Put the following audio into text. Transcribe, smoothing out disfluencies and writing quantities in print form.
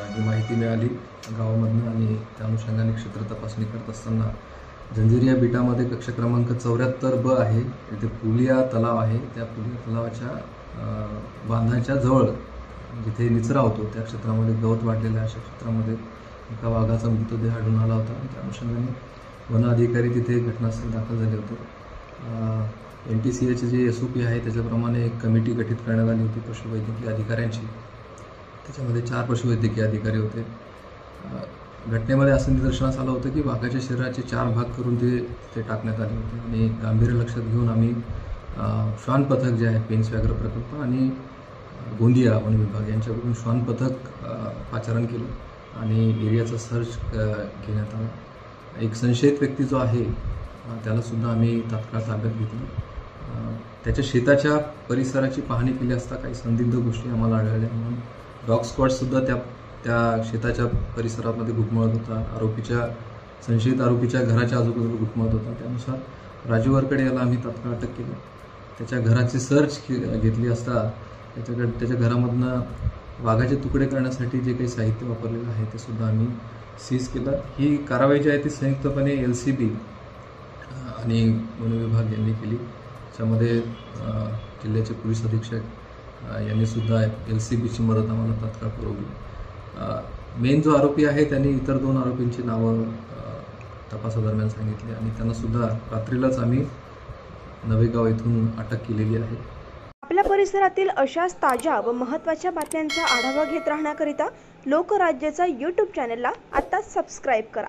ही माहिती मिळाली गावामधनं आणि त्या अनुषंगाने क्षेत्र तपासणी करत असताना जंजिरिया बिटामध्ये कक्ष क्रमांक 74B आहे. इथे पुलिया तलाव आहे. त्या पुलिया तलावाच्या बांधाच्या जवळ जिथे निचरा होतो त्या क्षेत्रामध्ये गवत वाढलेल्या अशा क्षेत्रामध्ये एका वाघाचा मृतदेह आढळून आला होता. त्या अनुषंगाने वन अधिकारी तिथे घटनास्थळी दाखल झाले होते. NTCAचे जे SOP आहे त्याच्याप्रमाणे एक कमिटी गठीत करण्यात आली होती पशुवैद्यकीय अधिकाऱ्यांची. त्याच्यामध्ये 4 पशुवैद्यकीय अधिकारी होते. घटनेमध्ये असं निदर्शनास आलं होतं की वाघाच्या शरीराचे 4 भाग करून ते टाकण्यात आले होते आणि गांभीर्य लक्षात घेऊन आम्ही श्वान पथक जे आहे पेंच व्याघ्र प्रकल्प आणि गोंदिया वन विभाग यांच्याकडून श्वान पथक पाचारण केलं आणि एरियाचा सर्च घेण्यात आला. एक संशयित व्यक्ती जो आहे त्यालासुद्धा आम्ही तात्काळ ताब्यात घेतलं. त्याच्या शेताच्या परिसराची पाहणी केली असता काही संदिग्ध गोष्टी आम्हाला आढळल्या म्हणून डॉग स्क्वॉडसुद्धा त्या शेताच्या परिसरामध्ये घुटमळत होता. संशयित आरोपीच्या घराच्या आजूबाजूला घुटमळत होता. त्यानुसार राजू वरकडे याला आम्ही तात्काळ अटक केली. त्याच्या घराची सर्च घेतली असता त्याच्या घरामधनं वाघाचे तुकडे करण्यासाठी जे काही साहित्य वापरलेलं आहे ते सुद्धा आम्ही सीज केलं. ही कारवाई जी आहे ती संयुक्तपणे LCB आणि वन विभाग यांनी केली. त्याच्यामध्ये जिल्ह्याचे पोलीस अधीक्षक यांनी सुद्धा LCBची मदत आम्हाला तात्काळ पुरवली. मेन जो आरोपी आहे त्यांनी इतर 2 आरोपींची नावं तपासादरम्यान सांगितली आणि त्यांना सुद्धा रात्रीलाच आम्ही नवेगाव येथून अटक केलेली आहे. आपल्या परिसरातील अशाच ताज्या व महत्त्वाच्या बातम्यांचा आढावा घेत राहण्याकरिता लोकराज्याचा YouTube चॅनलला आत्ताच सबस्क्राईब करा.